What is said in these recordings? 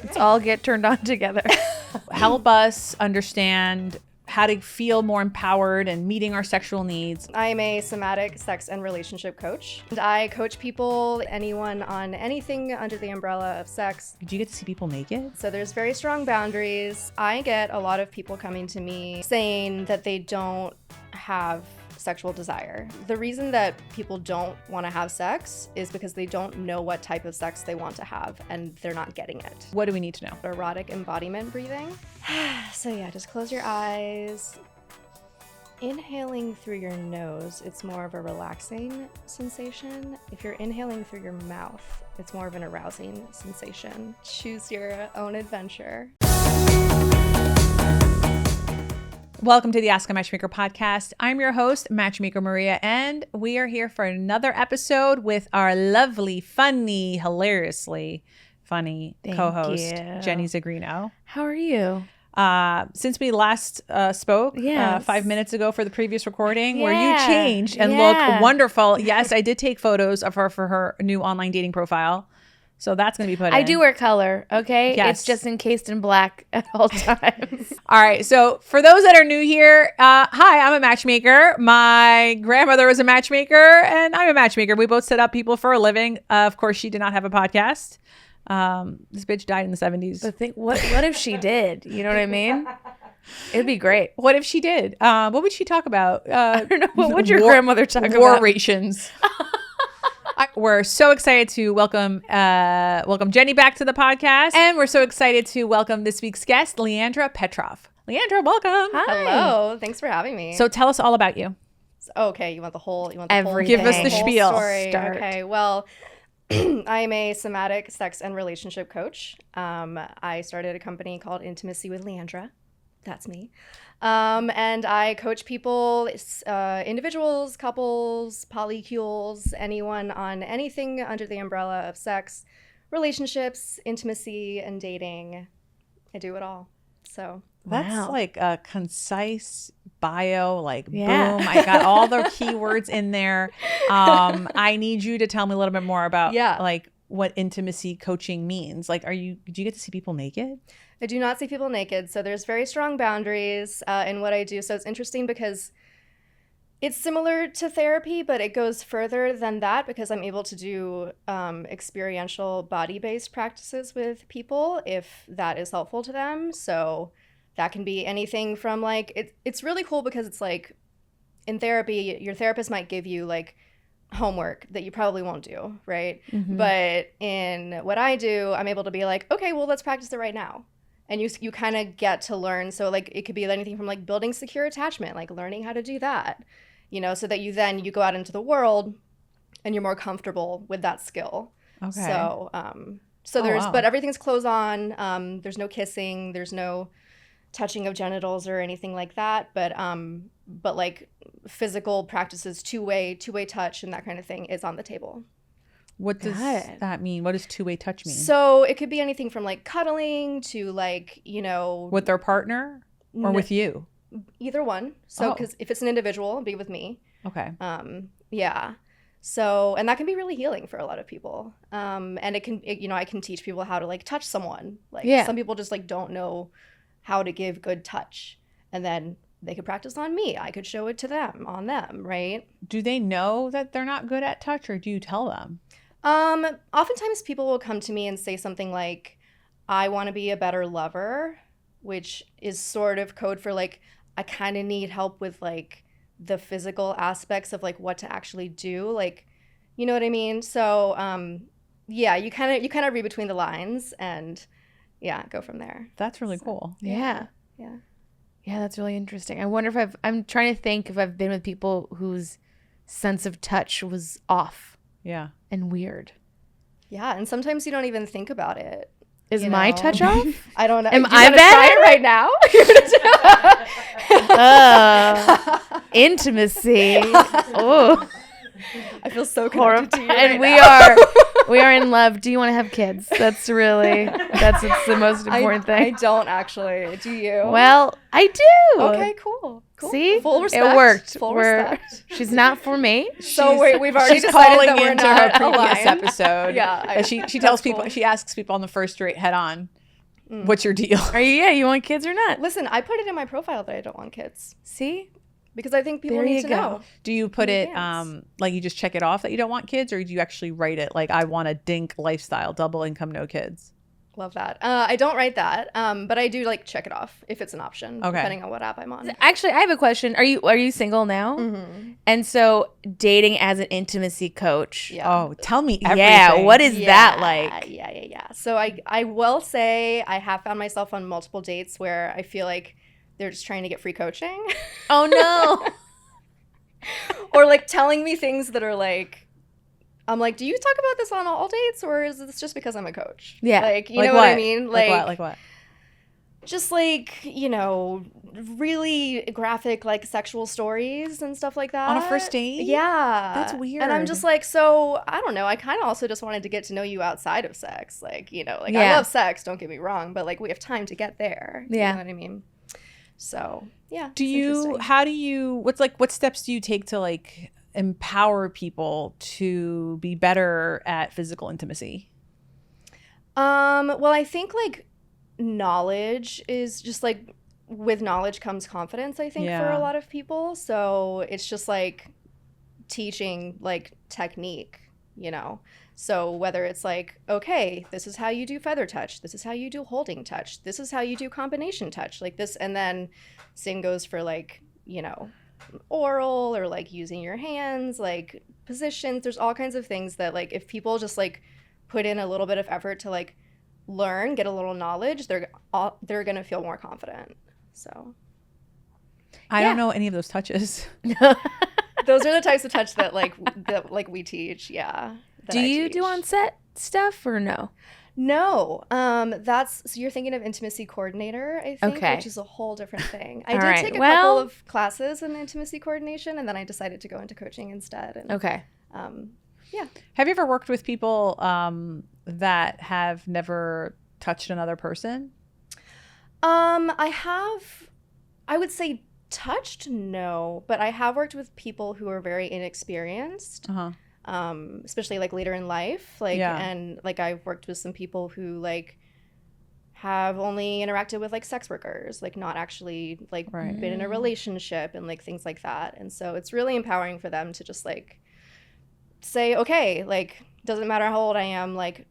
Let's all get turned on together. Help us understand how to feel more empowered and meeting our sexual needs. I'm a somatic sex and relationship coach. And I coach people, anyone on anything under the umbrella of sex. Do you get to see people naked? So there's very strong boundaries. I get a lot of people coming to me saying that they don't have sexual desire. The reason that people don't want to have sex is because they don't know what type of sex they want to have and they're not getting it. What do we need to know? Erotic embodiment breathing. So yeah, just close your eyes. Inhaling through your nose, it's more of a relaxing sensation. If you're inhaling through your mouth, it's more of an arousing sensation. Choose your own adventure. Welcome to the Ask a Matchmaker podcast. I'm your host, Matchmaker Maria, and we are here for another episode with our lovely, funny, hilariously funny co-host, Jenny Zigrino. How are you? Since we last spoke 5 minutes ago for the previous recording, where you changed and look wonderful. Yes, I did take photos of her for her new online dating profile. So that's going to be put in. I do wear color, okay? Yes. It's just encased in black at all times. All right. So for those that are new here, hi, I'm a matchmaker. My grandmother was a matchmaker and I'm a matchmaker. We both set up people for a living. Of course, she did not have a podcast. This bitch died in the 70s. But think, what if she did? You know what I mean? It'd be great. What if she did? What would she talk about? I don't know. What would your grandmother talk about? War rations. We're so excited to welcome Jenny back to the podcast. And we're so excited to welcome this week's guest, Leandra Petrov. Leandra, welcome. Hi. Hello. Thanks for having me. So tell us all about you. Okay, you want the whole Everything. Give us the spiel. Story. Start. Okay, well, I'm a somatic sex and relationship coach. I started a company called Intimacy with Leandra. That's me. And I coach people, individuals, couples, polycules, anyone on anything under the umbrella of sex, relationships, intimacy, and dating. I do it all. So that's like a concise bio, like boom. I got all the keywords in there. I need you to tell me a little bit more about like what intimacy coaching means. Like, do you get to see people naked? I do not see people naked. So there's very strong boundaries in what I do. So it's interesting because it's similar to therapy, but it goes further than that because I'm able to do experiential body-based practices with people if that is helpful to them. So that can be anything from like, it's really cool because it's like in therapy, your therapist might give you like homework that you probably won't do, right? Mm-hmm. But in what I do, I'm able to be like, okay, well, let's practice it right now. And you kind of get to learn. So like it could be anything from like building secure attachment, like learning how to do that, you know, so that you go out into the world and you're more comfortable with that skill. Okay. So but everything's clothes on. There's no kissing. There's no touching of genitals or anything like that. But like physical practices, two-way touch and that kind of thing is on the table. What does that mean? What does two-way touch mean? So it could be anything from like cuddling to like, you know. With their partner or with you? Either one. So because if it's an individual, it'll be with me. Okay. Yeah. So, and that can be really healing for a lot of people. And I can teach people how to like touch someone. Like some people just like don't know how to give good touch. And then they could practice on me. I could show it to them, on them, right? Do they know that they're not good at touch or do you tell them? Oftentimes people will come to me and say something like, I want to be a better lover, which is sort of code for like, I kind of need help with like the physical aspects of like what to actually do. Like, you know what I mean? So, you kind of read between the lines and go from there. That's really cool. Yeah. Yeah, that's really interesting. I wonder if I'm trying to think if I've been with people whose sense of touch was off. Yeah. And weird. Yeah, and sometimes you don't even think about it. Is my touch off? I don't know. Am I bad? Try it right now? Intimacy. Oh. I feel so connected to you and we are in love. Do you want to have kids? It's the most important thing. I don't actually. Do you? Well, I do. Okay, cool. See? Full respect. It worked. Full respect. She's not for me. So we've already decided that we're into not her previous aligned. episode. Yeah. She tells people, she asks people on the first date head on, What's your deal? You want kids or not? Listen, I put it in my profile that I don't want kids. See? Because I think people need to know. Do you put it like you just check it off that you don't want kids, or do you actually write it like I want a dink lifestyle, double income, no kids? Love that. I don't write that, but I do like check it off if it's an option, depending on what app I'm on. Actually, I have a question. Are you single now? Mm-hmm. And so dating as an intimacy coach. Yeah. Oh, tell me everything. Yeah, what is that like? Yeah. So I will say I have found myself on multiple dates where I feel like they're just trying to get free coaching. Oh no. Or like telling me things that are like, I'm like, do you talk about this on all dates, or is this just because I'm a coach? Yeah. Like, you like know what I mean? Like what? Just like, you know, really graphic, like sexual stories and stuff like that. On a first date? Yeah. That's weird. And I'm just like, so I don't know. I kind of also just wanted to get to know you outside of sex. Like, you know, like I love sex, don't get me wrong, but like we have time to get there. Yeah. You know what I mean? So, yeah. What steps do you take to like empower people to be better at physical intimacy? Well, I think like knowledge is just like, with knowledge comes confidence, I think, for a lot of people. So it's just like teaching like technique, you know. So whether it's like, okay, this is how you do feather touch, this is how you do holding touch, this is how you do combination touch, like this, and then same goes for like, you know, oral or like using your hands, like positions. There's all kinds of things that like if people just like put in a little bit of effort to like learn, get a little knowledge, they're gonna feel more confident. So I don't know any of those touches. Those are the types of touch that we teach. Yeah. Do you do on set stuff or no? No. So you're thinking of intimacy coordinator, I think, which is a whole different thing. I did take a couple of classes in intimacy coordination, and then I decided to go into coaching instead. And, yeah. Have you ever worked with people that have never touched another person? I have, I would say touched, no, but I have worked with people who are very inexperienced. Especially like later in life, and like I've worked with some people who like have only interacted with like sex workers, like not actually like been in a relationship and like things like that. And so it's really empowering for them to just like say, okay, like doesn't matter how old I am, like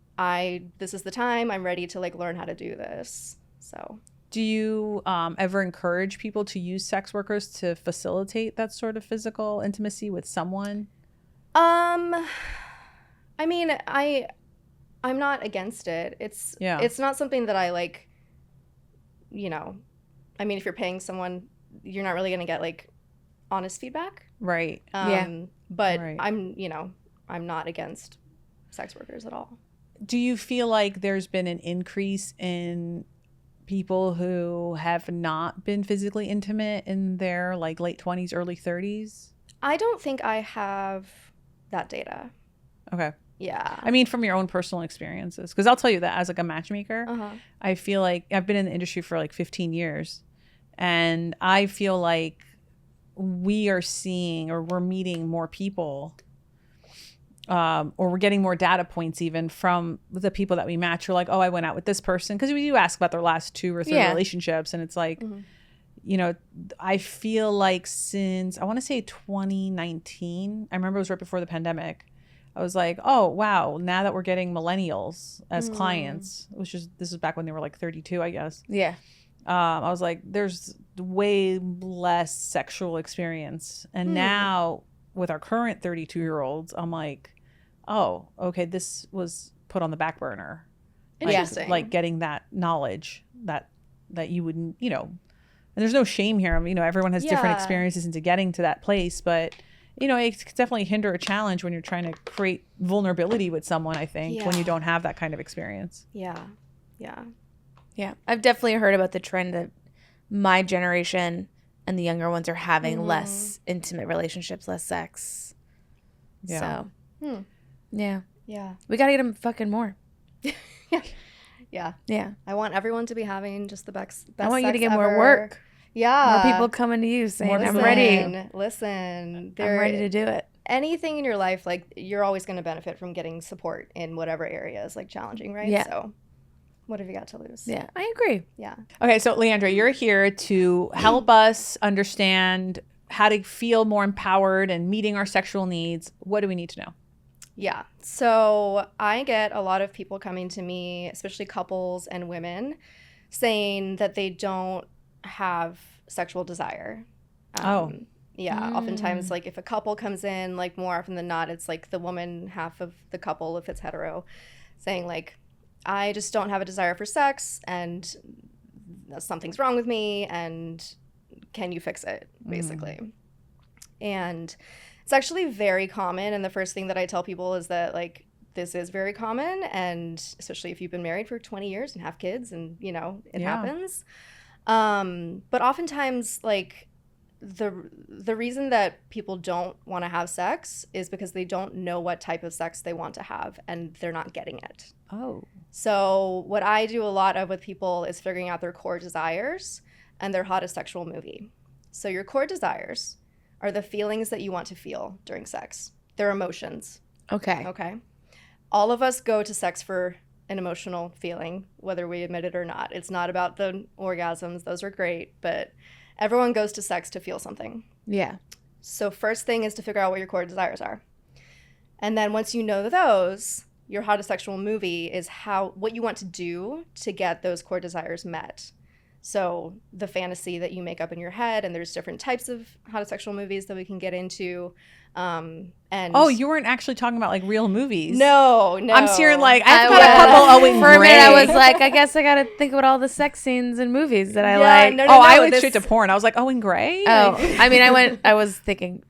this is the time, I'm ready to like learn how to do this. So do you ever encourage people to use sex workers to facilitate that sort of physical intimacy with someone? I mean, I'm not against it. It's not something that I like, you know, I mean, if you're paying someone, you're not really going to get like honest feedback. Right. But I'm not against sex workers at all. Do you feel like there's been an increase in people who have not been physically intimate in their like late 20s, early 30s? I don't think I have that data. Okay. Yeah. I mean, from your own personal experiences, because I'll tell you that as like a matchmaker, I feel like I've been in the industry for like 15 years, and I feel like we are seeing, or we're meeting more people, or we're getting more data points even from the people that we match. We're like, oh, I went out with this person, because we do ask about their last 2 or 3 relationships, and it's like, you know, I feel like since, I want to say 2019, I remember it was right before the pandemic, I was like, oh, wow, now that we're getting millennials as clients, this is back when they were like 32, I guess. Yeah. I was like, there's way less sexual experience. And now with our current 32-year-olds, I'm like, oh, okay, this was put on the back burner. Interesting. Like getting that knowledge that you wouldn't, you know, and there's no shame here. You know, everyone has different experiences into getting to that place, but you know, it can definitely hinder a challenge when you're trying to create vulnerability with someone, I think, when you don't have that kind of experience. Yeah. I've definitely heard about the trend that my generation and the younger ones are having less intimate relationships, less sex. Yeah. So, yeah. We got to get them fucking more. Yeah. I want everyone to be having just the best I want you to get ever. more work. Yeah. More people coming to you saying, I'm ready. I'm ready to do it. Anything in your life, like, you're always going to benefit from getting support in whatever area is, like, challenging, right? Yeah. So, What have you got to lose? Yeah, I agree. Yeah. Okay, so Leandra, you're here to help us understand how to feel more empowered and meeting our sexual needs. What do we need to know? Yeah. So I get a lot of people coming to me, especially couples and women, saying that they don't have sexual desire. Yeah. Oftentimes, like if a couple comes in, like more often than not, it's like the woman half of the couple, if it's hetero, saying like, I just don't have a desire for sex and something's wrong with me and can you fix it, basically. And it's actually very common. And the first thing that I tell people is that like this is very common. And especially if you've been married for 20 years and have kids and, you know, it happens. But oftentimes like the reason that people don't want to have sex is because they don't know what type of sex they want to have and they're not getting it. Oh. So what I do a lot of with people is figuring out their core desires and their hottest sexual movie. So your core desires are the feelings that you want to feel during sex. They're emotions. Okay. Okay. All of us go to sex for an emotional feeling, whether we admit it or not. It's not about the orgasms. Those are great, but everyone goes to sex to feel something. Yeah. So first thing is to figure out what your core desires are. And then once you know those, your hottest sexual movie is what you want to do to get those core desires met. So the fantasy that you make up in your head, and there's different types of hottest sexual movies that we can get into. And you weren't actually talking about like real movies. No. I'm hearing like I've got a couple. Oh, wait, for a minute I was like, I guess I got to think about all the sex scenes and movies that I like. No, I went straight to porn. I was like, in Grey. Oh, I mean, I was thinking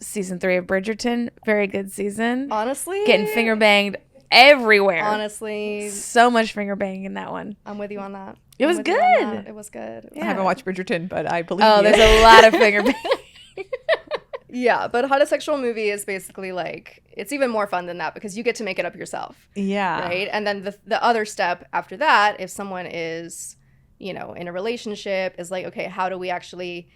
season 3 of Bridgerton, very good season. Honestly, getting finger banged everywhere. Honestly, so much finger banging in that one. I'm with you on that. It was good. It was good. I haven't watched Bridgerton, but I believe you. There's a lot of finger banging. Yeah, but hottest sexual movie is basically like, it's even more fun than that because you get to make it up yourself. Yeah. Right? And then the other step after that, if someone is, you know, in a relationship, is like, okay, how do we actually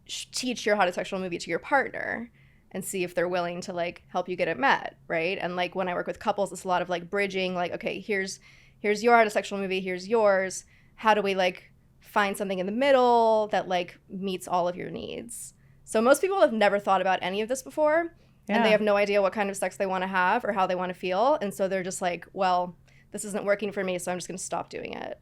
teach your hottest sexual movie to your partner and see if they're willing to like help you get it met, right? And like when I work with couples, it's a lot of like bridging, like, okay, here's your hottest sexual movie, here's yours. How do we like find something in the middle that like meets all of your needs? So most people have never thought about any of this before, and they have no idea what kind of sex they want to have or how they want to feel. And so they're just like, well, this isn't working for me, so I'm just going to stop doing it.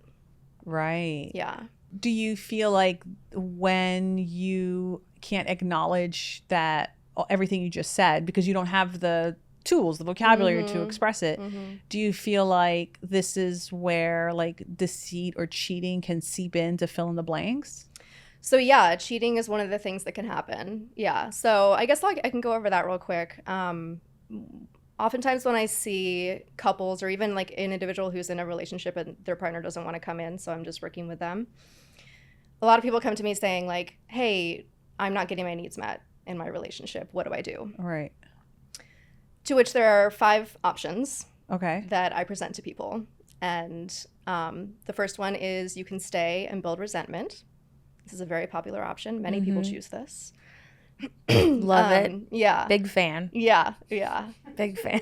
Right. Yeah. Do you feel like when you can't acknowledge that everything you just said because you don't have the tools, the vocabulary to express it, do you feel like this is where like deceit or cheating can seep in to fill in the blanks? So yeah, cheating is one of the things that can happen. Yeah. So I guess I can go over that real quick. Oftentimes when I see couples or even like an individual who's in a relationship and their partner doesn't want to come in, so I'm just working with them, a lot of people come to me saying like, hey, I'm not getting my needs met in my relationship. What do I do? Right. To which there are 5 options that I present to people. And the first one is you can stay and build resentment. This is a very popular option. Many people choose this. Love it. Yeah. Big fan. Yeah. Big fan.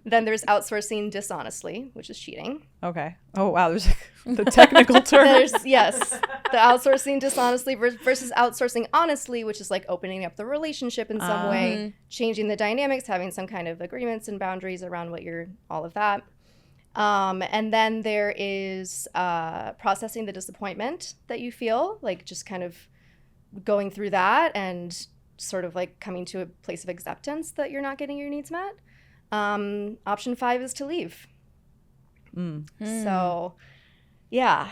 Then there's outsourcing dishonestly, which is cheating. Okay. Oh, wow. There's the technical term. Yes. The outsourcing dishonestly versus outsourcing honestly, which is like opening up the relationship in some way, changing the dynamics, having some kind of agreements and boundaries around all of that. And then there is processing the disappointment that you feel, like just kind of going through that and sort of like coming to a place of acceptance that you're not getting your needs met. Option 5 is to leave. So, yeah.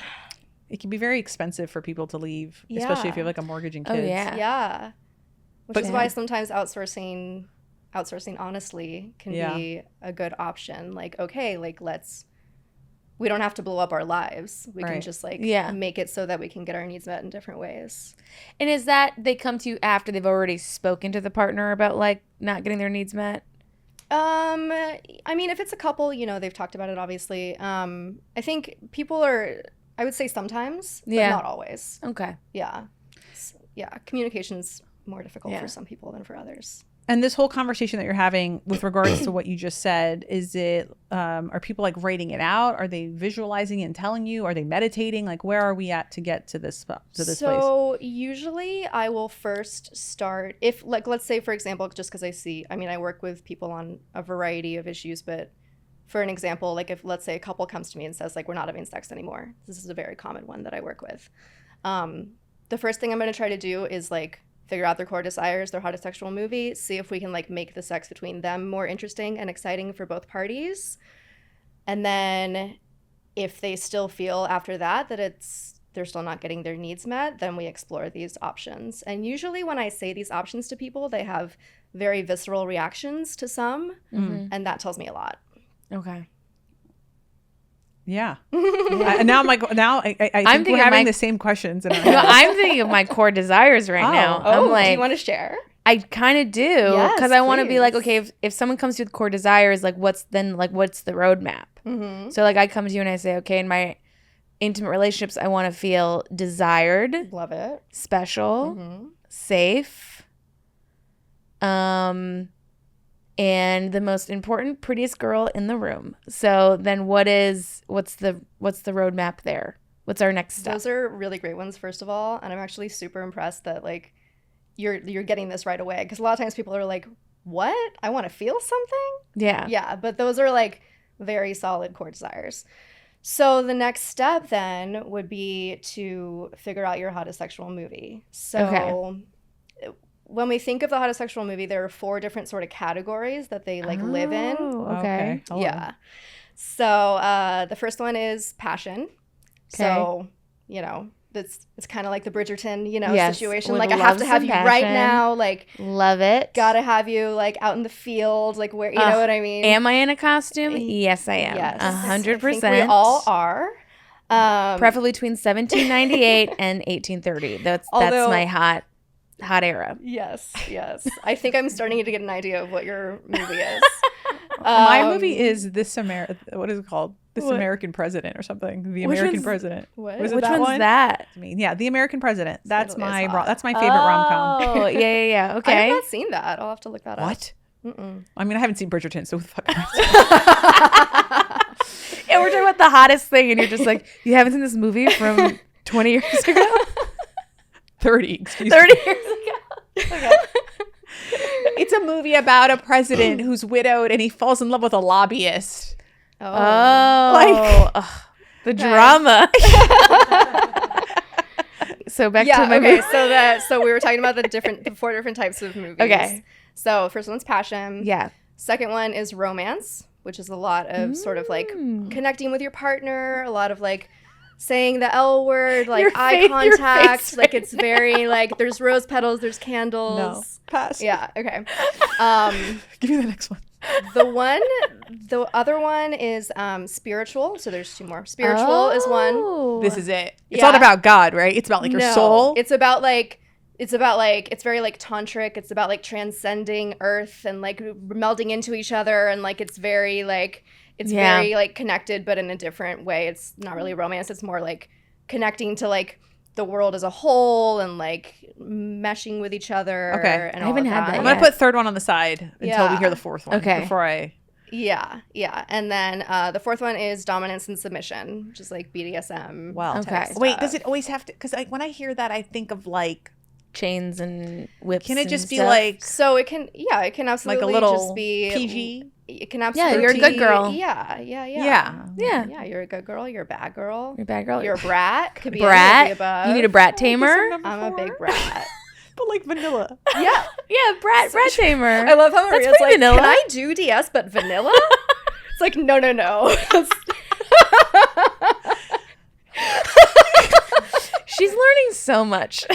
It can be very expensive for people to leave, especially if you have like a mortgage and kids. Oh, yeah. Yeah. Which is why sometimes outsourcing honestly can be a good option. Like, okay, like we don't have to blow up our lives. We can just like make it so that we can get our needs met in different ways. And is that they come to you after they've already spoken to the partner about like not getting their needs met? I mean, if it's a couple, you know, they've talked about it, obviously. I think I would say sometimes, but not always. Okay. Yeah. Yeah. Communication's more difficult for some people than for others. And this whole conversation that you're having with regards to what you just said, is it, are people like writing it out? Are they visualizing it and telling you? Are they meditating? Like, where are we at to get to this place? So usually I will first start, if like, let's say for example, just because I work with people on a variety of issues, but for an example, like if let's say a couple comes to me and says like, we're not having sex anymore. This is a very common one that I work with. The first thing I'm going to try to do is like figure out their core desires, their hottest sexual movie, see if we can like make the sex between them more interesting and exciting for both parties. And then if they still feel after that they're still not getting their needs met, then we explore these options. And usually when I say these options to people, they have very visceral reactions to some, and that tells me a lot. Okay. Yeah. Now I'm like, I think we're having the same questions. I'm thinking of my core desires right now. Oh, I'm like, do you want to share? I kind of do, because I want to be like, okay, if someone comes to you with core desires, like what's the roadmap? Mm-hmm. So like I come to you and I say, okay, in my intimate relationships, I want to feel desired, love it, special, safe, and the most important, prettiest girl in the room. So then what's the roadmap there? What's our next step? Those are really great ones, first of all. And I'm actually super impressed that like you're getting this right away. Because a lot of times people are like, what? I want to feel something? Yeah. Yeah. But those are like very solid core desires. So the next step then would be to figure out your hottest sexual movie. So when we think of the hottest sexual movie, there are 4 different sort of categories that they like live in. Okay. Yeah. So the first one is passion. Okay. So, it's kind of like the Bridgerton, situation. Like I have to have you right now. Like love it. Gotta have you like out in the field, like where, you know what I mean? Am I in a costume? Yes, I am. Yes. 100%. I think we all are. Preferably between 1798 and 1830. That's my hot era. Yes. I think I'm starting to get an idea of what your movie is. My movie is what is it called? American President or something. The American President. What? Was it Which that one's one? that? I mean, The American President. That's my favorite rom-com. Oh, yeah. Okay. I have not seen that. I'll have to look that up. What? Mm-mm. I mean, I haven't seen Bridgerton, so who the fuck am Yeah, we're talking about the hottest thing, and you're just like, you haven't seen this movie from 20 years ago? 30 years ago. Okay. It's a movie about a president who's widowed and he falls in love with a lobbyist. The drama. So back to my movie. So we were talking about the 4 different types of movies. Okay. So first one's passion. Yeah. Second one is romance, which is a lot of sort of like connecting with your partner, a lot of like saying the L word, like eye contact, like it's very like there's rose petals, there's candles. No, pass. Yeah, okay. Give me the next one. The other one is spiritual. So there's 2 more. Spiritual is one. This is it. It's not about God, right? It's about like your soul. It's about like it's very like tantric. It's about like transcending earth and like melding into each other, and like it's very like very like connected, but in a different way. It's not really romance. It's more like connecting to like the world as a whole and like meshing with each other. Okay. And I haven't had that. I'm gonna put third one on the side until we hear the fourth one. Okay. Before I. Yeah. And then the 4th one is dominance and submission, which is like BDSM. Well, okay. Wait, does it always have to? Because when I hear that, I think of like chains and whips. Can it just be stuff? like? So it can absolutely like a little just be PG. It can absolutely. Yeah, you're a good girl. Yeah. Yeah, you're a good girl. You're a bad girl. You're a bad girl. You're a brat. Could be brat. any of the above. You need a brat tamer. I'm a big brat. But like vanilla. Yeah, brat tamer. I love how Maria's like, vanilla. Can I do DS but vanilla? It's like, no. She's learning so much.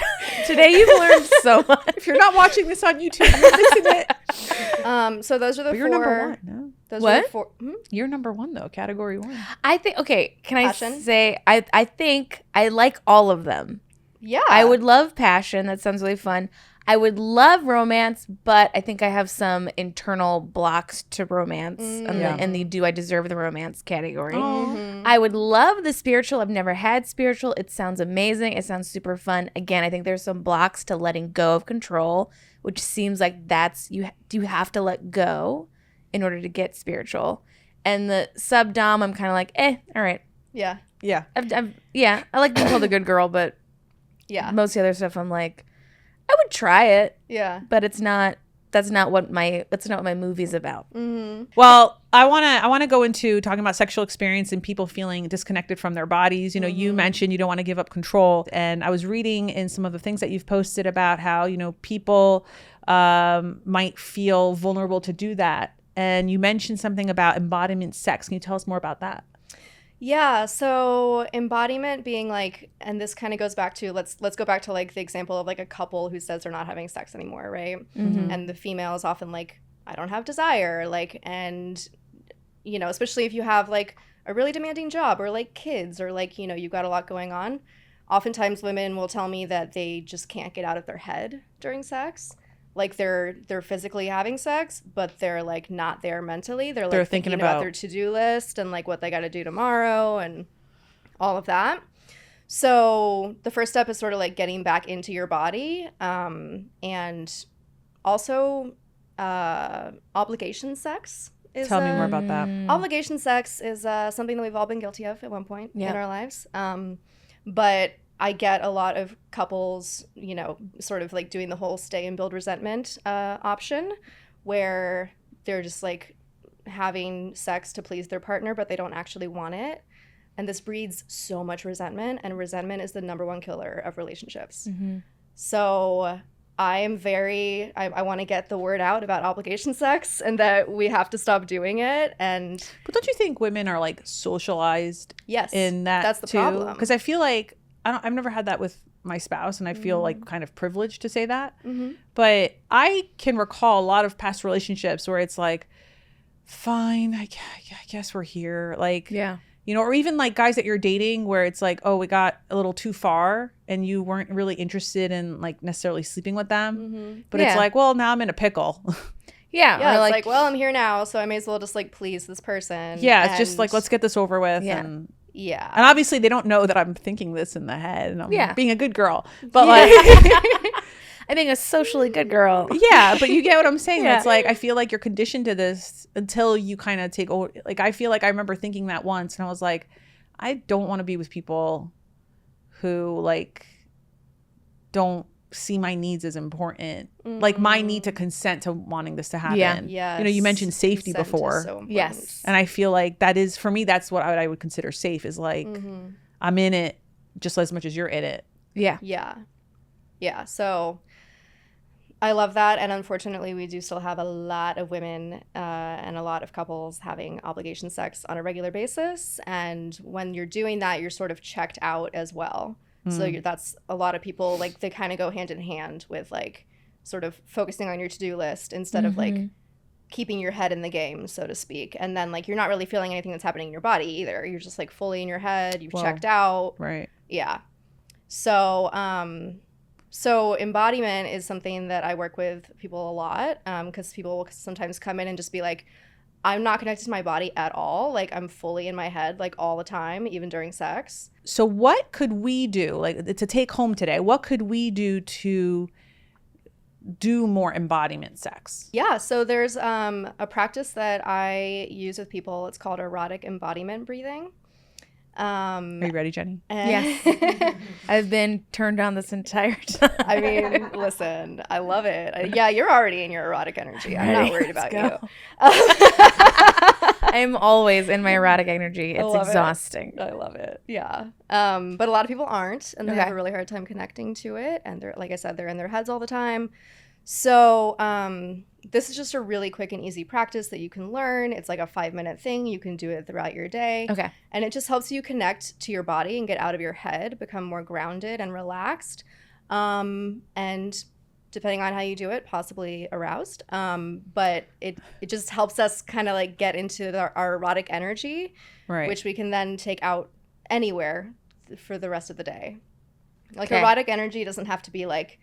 Today you've learned so much. If you're not watching this on YouTube, you're missing it. So those are the 4. You're number 1. No. Those what? Are the 4. You're number 1 though, category 1. I think. Okay, can passion? I say I think I like all of them. Yeah. I would love passion. That sounds really fun. I would love romance, but I think I have some internal blocks to romance in the do I deserve the romance category. I would love the spiritual. I've never had spiritual. It sounds amazing. It sounds super fun. Again, I think there's some blocks to letting go of control, which seems like you have to let go in order to get spiritual. And the sub-dom, I'm kind of like, all right. Yeah. Yeah. I like being called a good girl, but most of the other stuff I'm like, I would try it. Yeah. But that's not what my movie's about. Mm-hmm. Well, I want to go into talking about sexual experience and people feeling disconnected from their bodies. You know, you mentioned you don't want to give up control, and I was reading in some of the things that you've posted about how, you know, people might feel vulnerable to do that. And you mentioned something about embodiment sex. Can you tell us more about that? Yeah, so embodiment being like, and this kind of goes back to, let's go back to like the example of like a couple who says they're not having sex anymore, right? And the female is often like, I don't have desire, like, and, you know, especially if you have like a really demanding job or like kids or like, you know, you've got a lot going on. Oftentimes women will tell me that they just can't get out of their head during sex. Like they're physically having sex, but they're like not there mentally. They're like thinking about their to-do list and like what they got to do tomorrow and all of that. So the first step is sort of like getting back into your body, and also obligation sex. Tell me more about that. Obligation sex is something that we've all been guilty of at one point in our lives. But I get a lot of couples, you know, sort of like doing the whole stay and build resentment option, where they're just like having sex to please their partner, but they don't actually want it. And this breeds so much resentment, and resentment is the #1 killer of relationships. So I want to get the word out about obligation sex and that we have to stop doing it. But don't you think women are like socialized in that that's the problem. Because I feel like I've never had that with my spouse, and I feel like kind of privileged to say that. But I can recall a lot of past relationships where it's like, fine, I guess we're here. Like, you know, or even like guys that you're dating where it's like, oh, we got a little too far and you weren't really interested in like necessarily sleeping with them. But it's like, well, now I'm in a pickle. Yeah, it's like, well, I'm here now, so I may as well just like please this person. Yeah, it's just like, let's get this over with. And obviously they don't know that I'm thinking this in the head and I'm being a good girl. But like I'm being a socially good girl. Yeah, but you get what I'm saying. It's like, I feel like you're conditioned to this until you kind of take over. Like, I feel like I remember thinking that once and I was like, I don't want to be with people who like don't see my needs as important. Like my need to consent to wanting this to happen. You know, you mentioned safety Consent before. is so important. And I feel like that is, for me, that's what I would consider safe, is like, I'm in it just as much as you're in it. Yeah. So I love that. And unfortunately, we do still have a lot of women and a lot of couples having obligation sex on a regular basis. And when you're doing that, you're sort of checked out as well. So that's a lot of people, like, they kind of go hand in hand with like sort of focusing on your to-do list instead of like keeping your head in the game, so to speak. And then like you're not really feeling anything that's happening in your body either. You're just like fully in your head. You've checked out. Right. Yeah. So so embodiment is something that I work with people a lot, because people will sometimes come in and just be like, I'm not connected to my body at all. Like, I'm fully in my head, like, all the time, even during sex. So what could we do, like, to take home today? What could we do to do more embodiment sex? Yeah, so there's a practice that I use with people. It's called erotic embodiment breathing. Are you ready, Jenny? Yes. I've been turned on this entire time. I mean, listen, I love it. Yeah, you're already in your erotic energy. I'm not worried about you. I'm always in my erotic energy. It's exhausting. I love it. Yeah. But a lot of people aren't, and they have a really hard time connecting to it. And they're, like I said, they're in their heads all the time. So this is just a really quick and easy practice that you can learn. It's like a 5-minute thing. You can do it throughout your day. Okay. And it just helps you connect to your body and get out of your head, become more grounded and relaxed. And depending on how you do it, possibly aroused. But it just helps us kind of like get into our erotic energy, which we can then take out anywhere for the rest of the day. Like erotic energy doesn't have to be like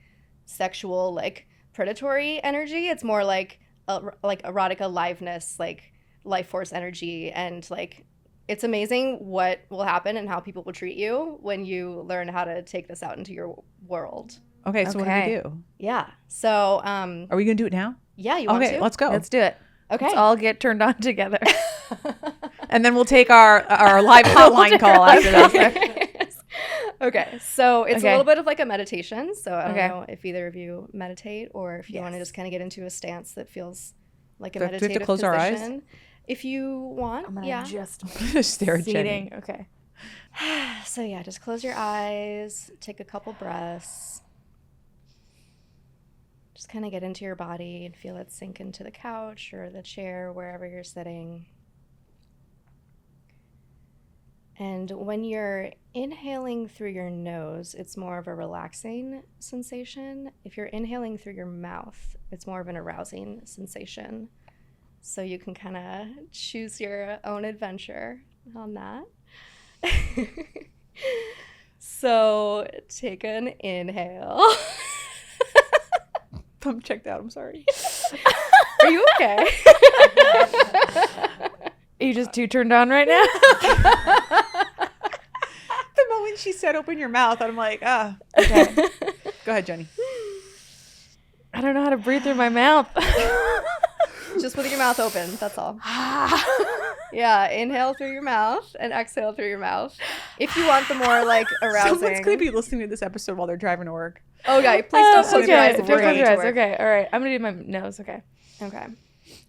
sexual, like predatory energy. It's more like erotic aliveness, like life force energy. And like, it's amazing what will happen and how people will treat you when you learn how to take this out into your world. Okay, so what do we do? Yeah. So are we going to do it now? Yeah, you want to? Okay, let's go. Let's do it. Okay. Let's all get turned on together. And then we'll take our live hotline call after this. Okay, so it's a little bit of like a meditation. So I don't know if either of you meditate or if you want to just kind of get into a stance that feels like a meditative position. Do we have to close our eyes? If you want, I'm gonna just stare at Jenny. Okay. So yeah, just close your eyes, take a couple breaths. Just kind of get into your body and feel it sink into the couch or the chair, wherever you're sitting. And when you're inhaling through your nose, it's more of a relaxing sensation. If you're inhaling through your mouth, it's more of an arousing sensation. So you can kind of choose your own adventure on that. So take an inhale. I'm checked out. I'm sorry. Are you okay? Are you just too turned on right now? The moment she said open your mouth, I'm like, okay. Go ahead, Jenny. I don't know how to breathe through my mouth. Just with your mouth open, that's all. Yeah, inhale through your mouth and exhale through your mouth. If you want the more like arousing. Someone's going to be listening to this episode while they're driving to work. Okay, please don't close your eyes if you're going to work. Okay, all right. I'm going to do my nose, okay. Okay.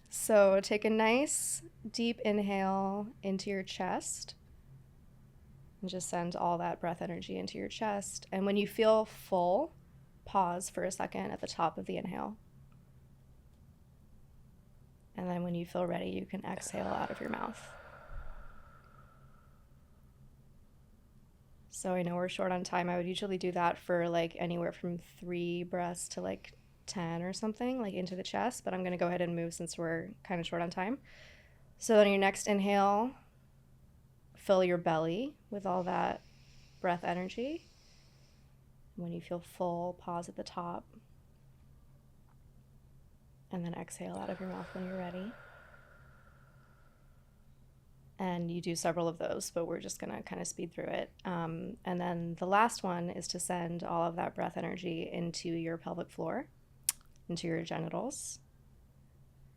So take a nice deep inhale into your chest. And just send all that breath energy into your chest. And when you feel full, pause for a second at the top of the inhale. And then when you feel ready, you can exhale out of your mouth. So I know we're short on time. I would usually do that for like anywhere from 3 breaths to like 10 or something, like into the chest. But I'm going to go ahead and move since we're kind of short on time. So on your next inhale, fill your belly with all that breath energy. When you feel full, pause at the top. And then exhale out of your mouth when you're ready. And you do several of those, but we're just going to kind of speed through it. And then the last one is to send all of that breath energy into your pelvic floor, into your genitals.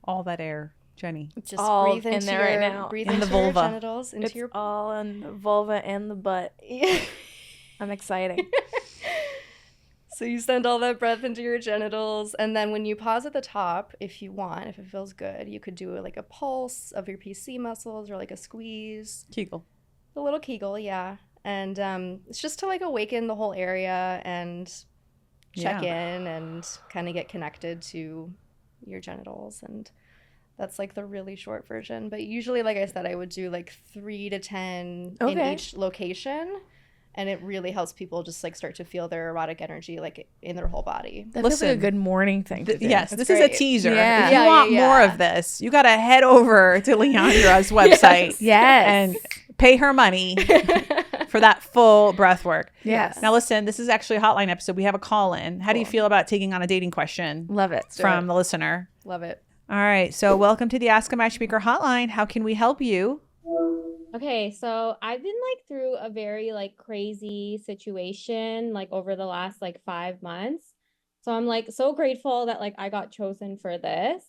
All that air, Jenny. Just all breathe into in there right now. Breathe in into the vulva. Your genitals, into it's all in the vulva and the butt. I'm excited. So you send all that breath into your genitals, and then when you pause at the top, if you want, if it feels good, you could do like a pulse of your PC muscles or like a squeeze. Kegel. A little Kegel, yeah. And it's just to like awaken the whole area and check in and kind of get connected to your genitals. And that's like the really short version. But usually, like I said, I would do like 3 to 10 in each location. And it really helps people just like start to feel their erotic energy like in their whole body. That feels like a good morning thing to do. Yes, That's this is a teaser. Yeah. If you want more of this, you got to head over to Leandra's website and pay her money for that full breath work. Yes. Now listen, this is actually a hotline episode. We have a call in. How do you feel about taking on a dating question? Love it. From the listener. Love it. All right. So welcome to the Ask a Matchmaker hotline. How can we help you? Okay, so I've been like through a very like crazy situation like over the last like 5 months. So I'm like so grateful that like I got chosen for this.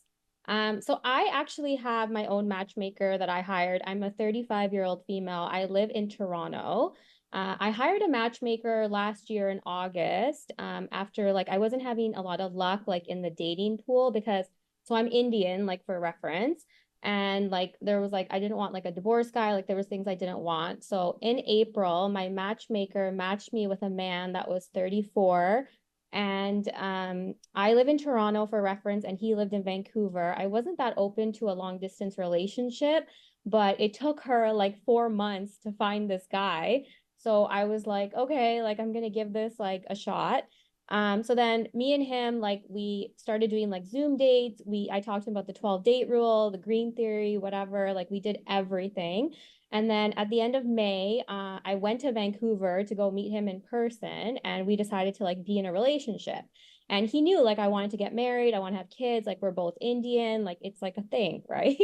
So I actually have my own matchmaker that I hired. I'm a 35-year-old female. I live in Toronto. I hired a matchmaker last year in August after like I wasn't having a lot of luck like in the dating pool because so I'm Indian, like for reference. And like there was like I didn't want like a divorce guy, like there was things I didn't want. So in April, my matchmaker matched me with a man that was 34. And I live in Toronto for reference, and he lived in Vancouver. I wasn't that open to a long distance relationship, but it took her like 4 months to find this guy. So I was like, okay, like I'm gonna give this like a shot. So then me and him, like we started doing like Zoom dates. I talked to him about the 12 date rule, the green theory, whatever, like we did everything. And then at the end of May, I went to Vancouver to go meet him in person, and we decided to like be in a relationship. And he knew like I wanted to get married, I want to have kids, like we're both Indian, like it's like a thing, right?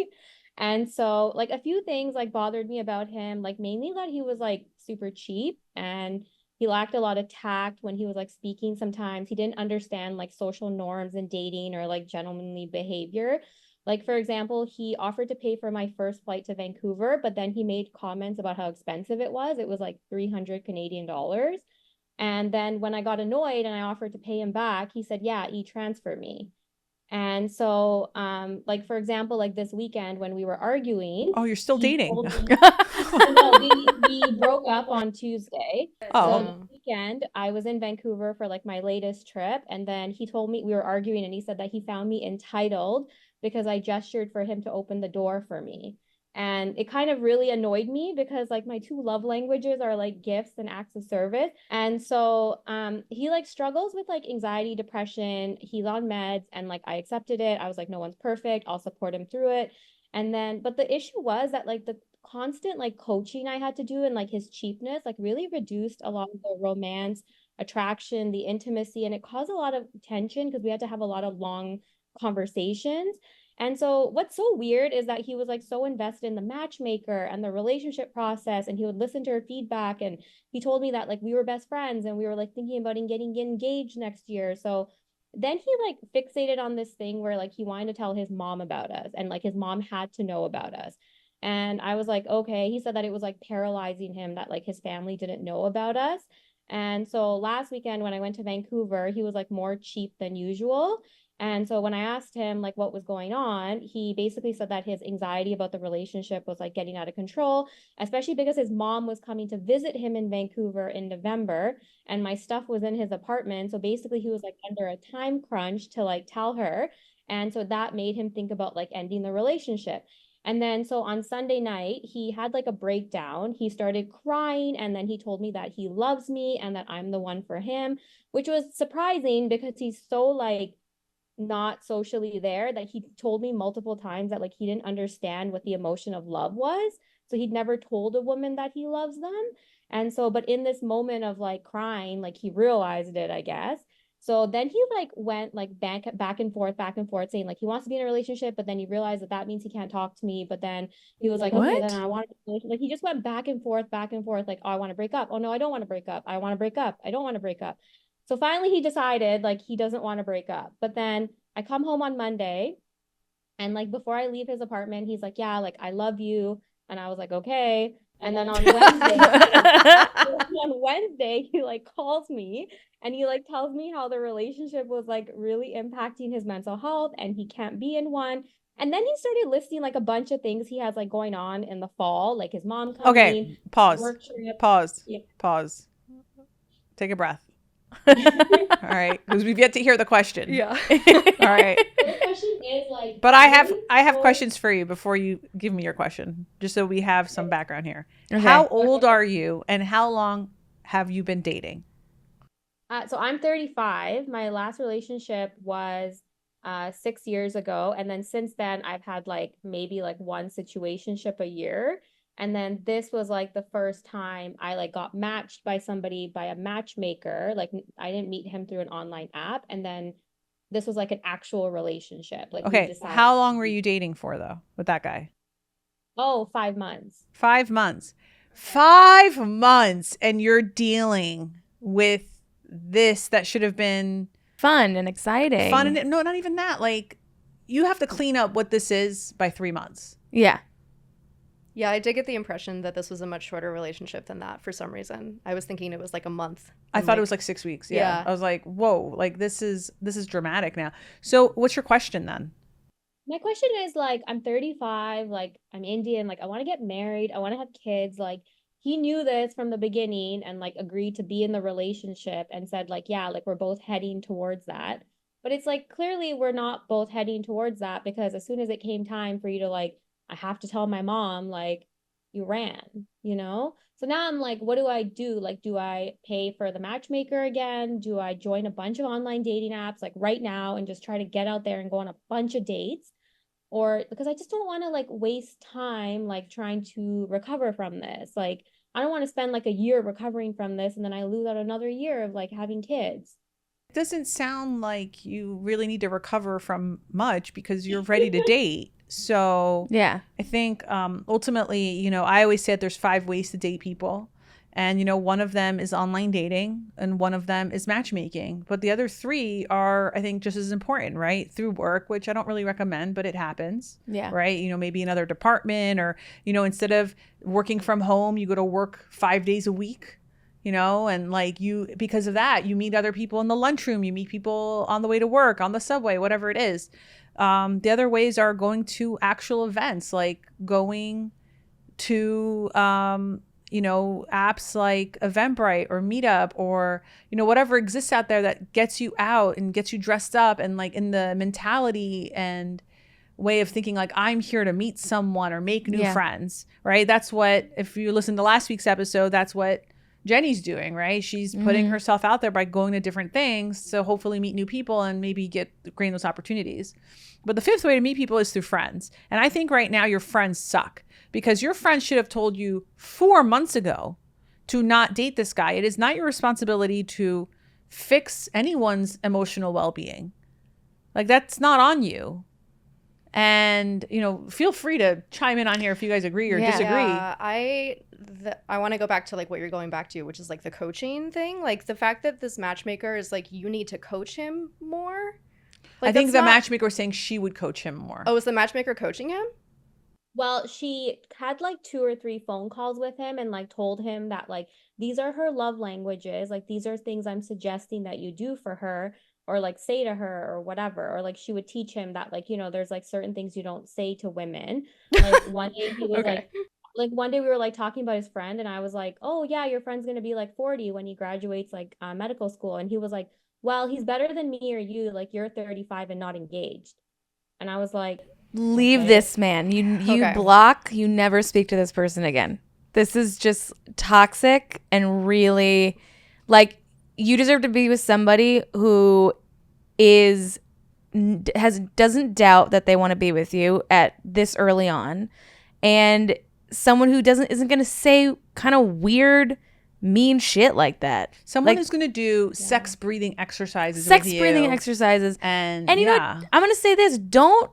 And so like a few things like bothered me about him, like mainly that he was like super cheap and he lacked a lot of tact when he was like speaking sometimes. He didn't understand like social norms and dating or like gentlemanly behavior. Like, for example, he offered to pay for my first flight to Vancouver, but then he made comments about how expensive it was. It was like 300 Canadian dollars. And then when I got annoyed and I offered to pay him back, he said, yeah, e-transfer me. And so, like, for example, like this weekend when we were arguing. Oh, you're still dating. No, we broke up on Tuesday. Oh. So this weekend, I was in Vancouver for like my latest trip. And then he told me we were arguing and he said that he found me entitled because I gestured for him to open the door for me. And it kind of really annoyed me because like my two love languages are like gifts and acts of service. And so he like struggles with like anxiety, depression. He's on meds and like I accepted it. I was like, no one's perfect. I'll support him through it. And then, but the issue was that like the constant like coaching I had to do and like his cheapness like really reduced a lot of the romance, attraction, the intimacy, and it caused a lot of tension because we had to have a lot of long conversations. And so what's so weird is that he was like so invested in the matchmaker and the relationship process and he would listen to her feedback and he told me that like we were best friends and we were like thinking about getting engaged next year. So then he like fixated on this thing where like he wanted to tell his mom about us and like his mom had to know about us. And I was like, okay. He said that it was like paralyzing him that like his family didn't know about us. And so last weekend when I went to Vancouver, he was like more cheap than usual. And so when I asked him like what was going on, he basically said that his anxiety about the relationship was like getting out of control, especially because his mom was coming to visit him in Vancouver in November and my stuff was in his apartment. So basically he was like under a time crunch to like tell her. And so that made him think about like ending the relationship. And then so on Sunday night, he had like a breakdown. He started crying and then he told me that he loves me and that I'm the one for him, which was surprising because he's so like not socially there that he told me multiple times that like he didn't understand what the emotion of love was. So he'd never told a woman that he loves them. And so, but in this moment of like crying, like he realized it, I guess. So then he like went like back and forth, saying like he wants to be in a relationship, but then he realized that that means he can't talk to me. But then he was like, What? okay, then I want to, like he just went back and forth, like, oh, I want to break up. Oh no, I don't want to break up. I want to break up. I don't want to break up. So finally he decided like he doesn't want to break up. But then I come home on Monday and like before I leave his apartment, he's like, yeah, like I love you. And I was like, okay. And then on Wednesday, he like calls me and he like tells me how the relationship was like really impacting his mental health and he can't be in one. And then he started listing like a bunch of things he has like going on in the fall, like his mom coming. Okay, pause. Yeah. Pause. Take a breath. All right, because we've yet to hear the question. Yeah. All right. The question is like, but I have questions for you before you give me your question, just so we have some background here. Okay. How old are you, and how long have you been dating? So I'm 35. My last relationship was 6 years ago, and then since then I've had like maybe like one situationship a year. And then this was like the first time I like got matched by somebody, by a matchmaker. Like I didn't meet him through an online app. And then this was like an actual relationship. Like, okay, how long were you dating for though with that guy? Oh, 5 months. 5 months. 5 months, and you're dealing with this that should have been fun and exciting. Fun and no, not even that. Like you have to clean up what this is by 3 months. Yeah. Yeah, I did get the impression that this was a much shorter relationship than that for some reason. I was thinking it was like a month. I thought it was like 6 weeks. Yeah. I was like, whoa, like this is dramatic now. So what's your question then? My question is like, I'm 35, like I'm Indian, like I want to get married. I want to have kids. Like he knew this from the beginning and like agreed to be in the relationship and said like, yeah, like we're both heading towards that. But it's like, clearly we're not both heading towards that because as soon as it came time for you to like, I have to tell my mom, like, you ran, you know? So now I'm like, what do I do? Like, do I pay for the matchmaker again? Do I join a bunch of online dating apps like right now and just try to get out there and go on a bunch of dates? Or because I just don't want to like waste time like trying to recover from this. Like, I don't want to spend like a year recovering from this and then I lose out another year of like having kids. It doesn't sound like you really need to recover from much because you're ready to date. So yeah, I think ultimately, you know, I always say that there's 5 ways to date people. And, you know, one of them is online dating and one of them is matchmaking. But the other 3 are, I think, just as important, right? Through work, which I don't really recommend, but it happens. Yeah. Right. You know, maybe another department or, you know, instead of working from home, you go to work 5 days a week, you know, and like because of that, you meet other people in the lunchroom, you meet people on the way to work, on the subway, whatever it is. The other ways are going to actual events, like going to, you know, apps like Eventbrite or Meetup or, you know, whatever exists out there that gets you out and gets you dressed up and like in the mentality and way of thinking like I'm here to meet someone or make new friends, right? That's what, if you listen to last week's episode, that's what Jenny's doing, right? She's putting herself out there by going to different things to hopefully meet new people and maybe gain those opportunities. But the 5th way to meet people is through friends. And I think right now your friends suck because your friends should have told you 4 months ago to not date this guy. It is not your responsibility to fix anyone's emotional well-being. Like, that's not on you. And, you know, feel free to chime in on here if you guys agree or disagree. Yeah, I want to go back to like what you're going back to, which is like the coaching thing. Like the fact that this matchmaker is like, you need to coach him more. Like, I think the matchmaker was saying she would coach him more. Oh, is the matchmaker coaching him? Well, she had like 2 or 3 phone calls with him and like told him that like these are her love languages. Like these are things I'm suggesting that you do for her or like say to her or whatever. Or like she would teach him that like, you know, there's like certain things you don't say to women. Like one day he was like one day we were like talking about his friend and I was like, oh yeah, your friend's going to be like 40 when he graduates like medical school. And he was like, well, he's better than me or you. Like you're 35 and not engaged. And I was like, leave this man. You block, you never speak to this person again. This is just toxic and really like you deserve to be with somebody who doesn't doubt that they want to be with you at this early on, and someone who isn't going to say kind of weird, mean shit like that. Someone who's going to do sex breathing exercises. And you you know what? I'm going to say this: don't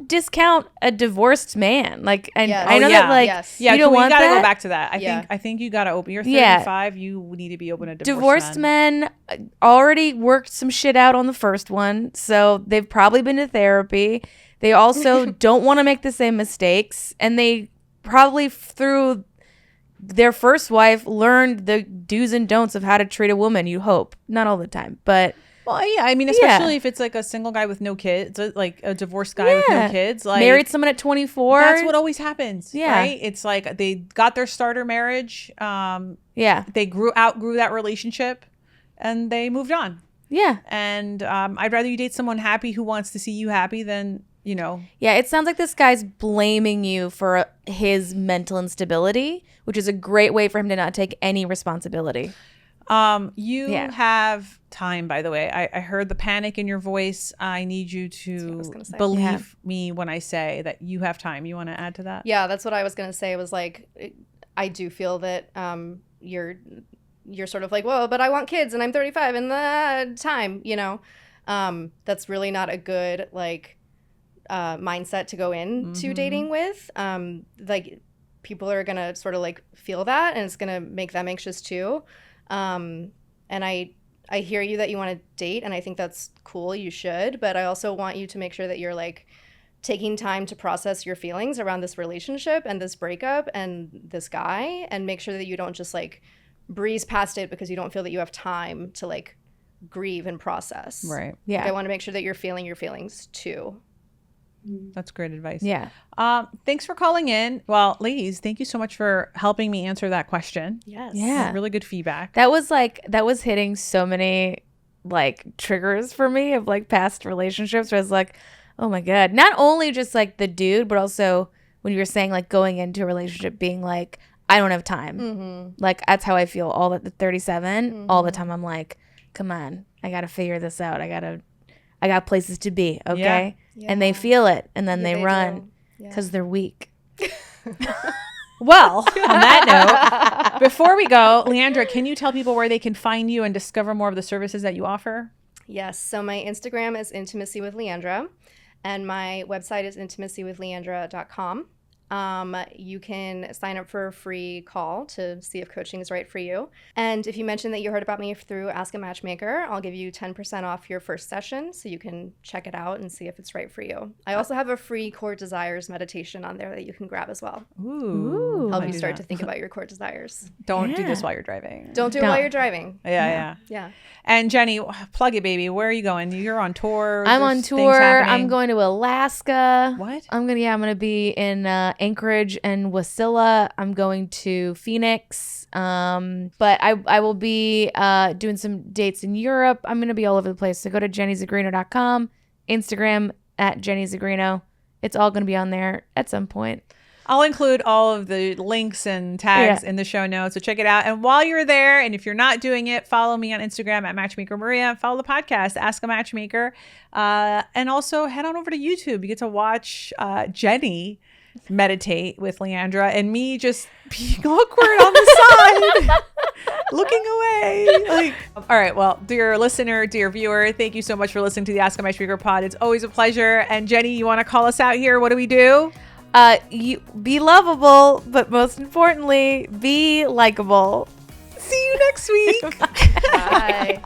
discount a divorced man. Like, and I know that like you don't want that. You gotta go back to that. I think you gotta open. You're 35. You need to be open to divorced men. Already worked some shit out on the first one, so they've probably been to therapy. They also don't want to make the same mistakes, and they probably through their first wife learned the do's and don'ts of how to treat a woman. You hope, not all the time, but. Well, yeah, I mean, especially if it's like a single guy with no kids, like a divorced guy with no kids. Like, married someone at 24. That's what always happens, right? It's like they got their starter marriage. They outgrew that relationship and they moved on. Yeah. And I'd rather you date someone happy who wants to see you happy than, you know. Yeah, it sounds like this guy's blaming you for his mental instability, which is a great way for him to not take any responsibility. You have time, by the way. I heard the panic in your voice. I need you to believe me when I say that you have time. You want to add to that? Yeah, that's what I was going to say. It was like, I do feel that you're sort of like, whoa, but I want kids and I'm 35 and the time, you know. That's really not a good like mindset to go into dating with. Like people are going to sort of like feel that and it's going to make them anxious too. And I hear you that you want to date and I think that's cool. You should, but I also want you to make sure that you're like taking time to process your feelings around this relationship and this breakup and this guy and make sure that you don't just like breeze past it because you don't feel that you have time to like grieve and process. Right. Yeah. Like, I want to make sure that you're feeling your feelings too. That's great advice. Yeah. Thanks for calling in. Well, ladies, thank you so much for helping me answer that question. Yes. Yeah. Really good feedback. That was hitting so many like triggers for me of like past relationships where I was like, oh my God. Not only just like the dude, but also when you were saying like going into a relationship being like, I don't have time. Mm-hmm. Like that's how I feel all at the 37. All the time I'm like, come on, I got to figure this out. I got places to be, okay? Yeah. And they feel it, and then they run because they're weak. Well, on that note, before we go, Leandra, can you tell people where they can find you and discover more of the services that you offer? Yes. So my Instagram is Intimacy with Leandra, and my website is intimacywithleandra.com. You can sign up for a free call to see if coaching is right for you. And if you mention that you heard about me through Ask a Matchmaker, I'll give you 10% off your first session so you can check it out and see if it's right for you. I also have a free core desires meditation on there that you can grab as well. Ooh. Help you start to think about your core desires. Don't do this while you're driving. Don't do it while you're driving. Yeah. And Jenny, plug it, baby. Where are you going? You're on tour. I'm on tour. I'm going to Alaska. What? I'm gonna be in Anchorage and Wasilla. I'm going to Phoenix. But I will be doing some dates in Europe. I'm gonna be all over the place. So go to jennyzigrino.com, Instagram at jennyzigrino. It's all gonna be on there at some point. I'll include all of the links and tags in the show notes, so check it out. And while you're there, and if you're not doing it, follow me on Instagram at Matchmaker Maria. Follow the podcast, Ask a Matchmaker. And also head on over to YouTube. You get to watch Jenny meditate with Leandra and me just being awkward on the side, looking away. All right, well, dear listener, dear viewer, thank you so much for listening to the Ask a Matchmaker pod. It's always a pleasure. And Jenny, you want to call us out here? What do we do? You be lovable, but most importantly, be likable. See you next week. Bye.